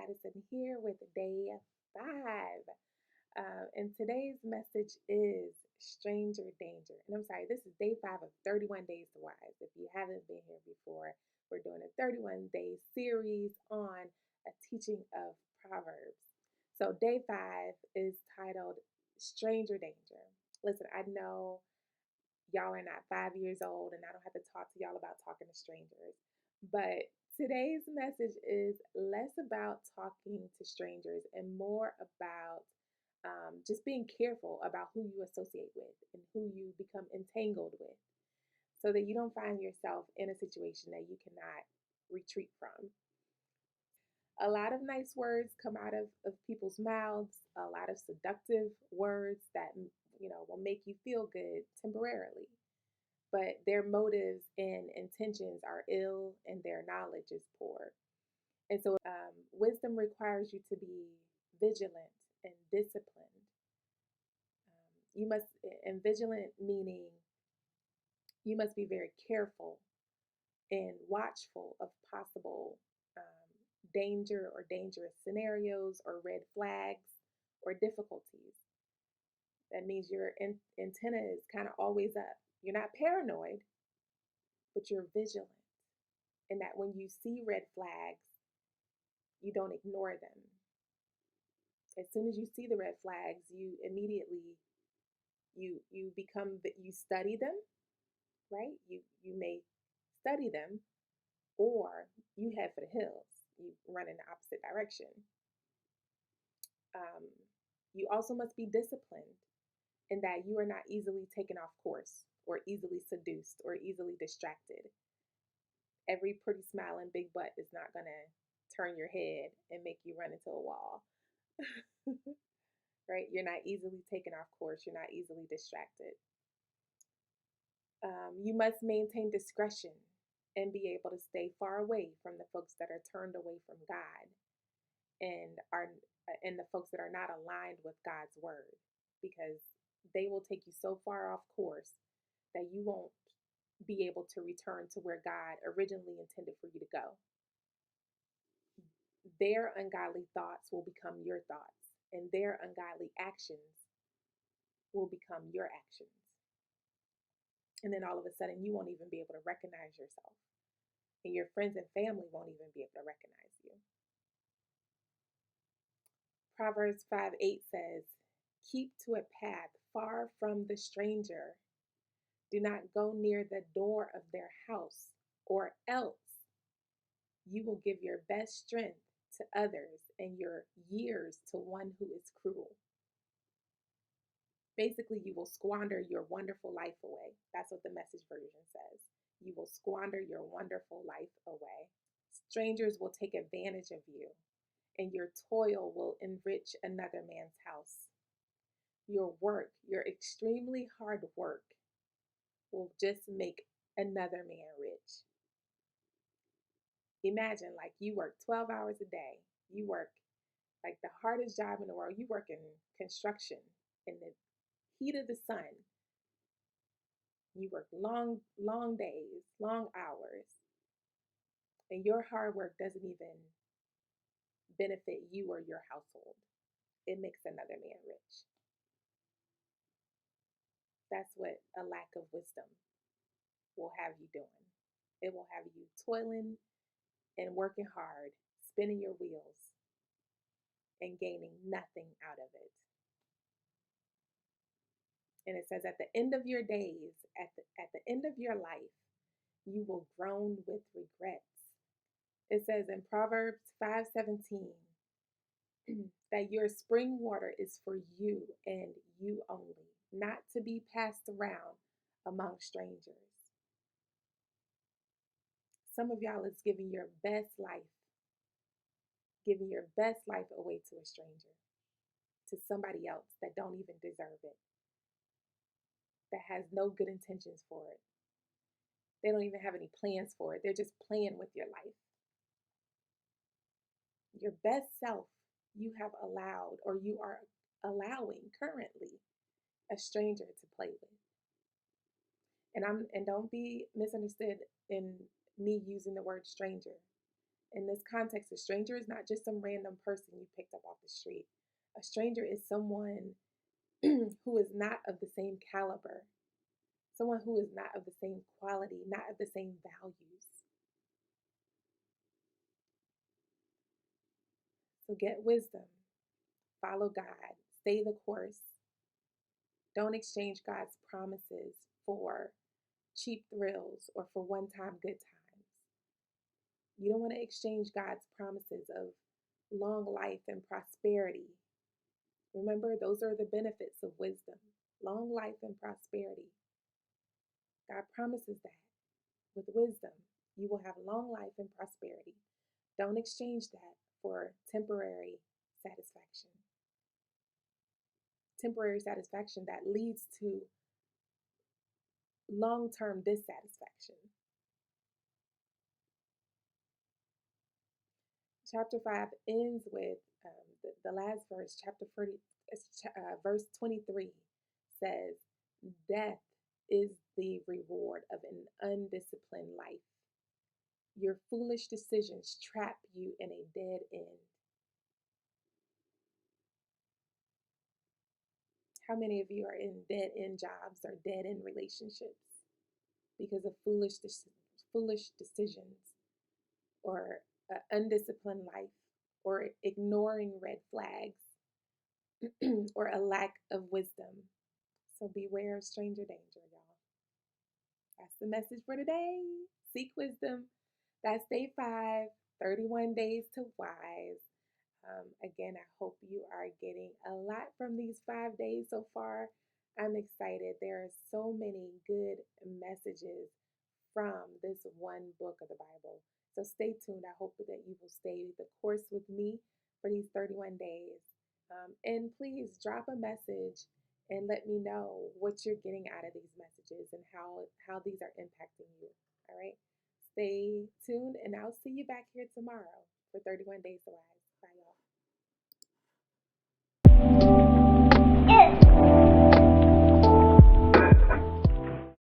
Madison here with day 5. And today's message is stranger danger. And I'm sorry, this is day 5 of 31 Days to Wise. If you haven't been here before, we're doing a 31-day series on a teaching of Proverbs. So day 5 is titled Stranger Danger. Listen, I know y'all are not 5 years old, and I don't have to talk to y'all about talking to strangers. But today's message is less about talking to strangers and more about just being careful about who you associate with and who you become entangled with so that you don't find yourself in a situation that you cannot retreat from. A lot of nice words come out of people's mouths, a lot of seductive words that will make you feel good temporarily, but their motives and intentions are ill and their knowledge is poor. And so, wisdom requires you to be vigilant and disciplined. You must, and vigilant meaning you must be very careful and watchful of possible danger or dangerous scenarios or red flags or difficulties. That means your antenna is kind of always up. You're not paranoid, but you're vigilant. And that when you see red flags, you don't ignore them. As soon as you see the red flags, you immediately you study them, right? You may study them, or you head for the hills. You run in the opposite direction. Um, you also must be disciplined in that you are not easily taken off course or easily seduced or easily distracted. Every pretty smile and big butt is not going to turn your head and make you run into a wall. Right? You're not easily taken off course. You're not easily distracted. You must maintain discretion and be able to stay far away from the folks that are turned away from God and the folks that are not aligned with God's word, because they will take you so far off course that you won't be able to return to where God originally intended for you to go. Their ungodly thoughts will become your thoughts, and their ungodly actions will become your actions. And then all of a sudden, you won't even be able to recognize yourself, and your friends and family won't even be able to recognize you. Proverbs 5:8 says, "Keep to a path far from the stranger. Do not go near the door of their house, or else you will give your best strength to others and your years to one who is cruel." Basically, you will squander your wonderful life away. That's what the Message version says. You will squander your wonderful life away. Strangers will take advantage of you, and your toil will enrich another man's house. Your work, your extremely hard work, will just make another man rich. Imagine, like, you work 12 hours a day. You work like the hardest job in the world. You work in construction in the heat of the sun. You work long, long days, long hours, and your hard work doesn't even benefit you or your household. It makes another man rich. That's what a lack of wisdom will have you doing. It will have you toiling and working hard, spinning your wheels, and gaining nothing out of it. And it says, at the end of your days, at the end of your life, you will groan with regrets. It says in Proverbs 5:17 that your spring water is for you and you only, not to be passed around among strangers. Some of y'all is giving your best life away to a stranger, to somebody else that don't even deserve it, that has no good intentions for it. They don't even have any plans for it. They're just playing with your life. Your best self, you have allowed, or you are allowing currently, a stranger to play with. And don't be misunderstood in me using the word stranger. In this context, a stranger is not just some random person you picked up off the street. A stranger is someone who is not of the same caliber, someone who is not of the same quality, not of the same values. So get wisdom, follow God, stay the course. Don't exchange God's promises for cheap thrills or for one time good times. You don't want to exchange God's promises of long life and prosperity. Remember, those are the benefits of wisdom, long life and prosperity. God promises that with wisdom, you will have long life and prosperity. Don't exchange that for temporary satisfaction that leads to long term dissatisfaction. Chapter 5 ends with the last verse, chapter 30, verse 23 says, Death is the reward of an undisciplined life. Your foolish decisions trap you in a dead end. How many of you are in dead end jobs or dead end relationships because of foolish decisions or undisciplined life or ignoring red flags or a lack of wisdom? So beware of stranger danger, y'all. That's the message for today. Seek wisdom. That's day 5, 31 days to wise. Again, I hope you are getting a lot from these 5 days so far. I'm excited. There are so many good messages from this one book of the Bible. So stay tuned. I hope that you will stay the course with me for these 31 days. And please drop a message and let me know what you're getting out of these messages and how these are impacting you. All right. Stay tuned, and I'll see you back here tomorrow for 31 Days to Wise. Bye, y'all.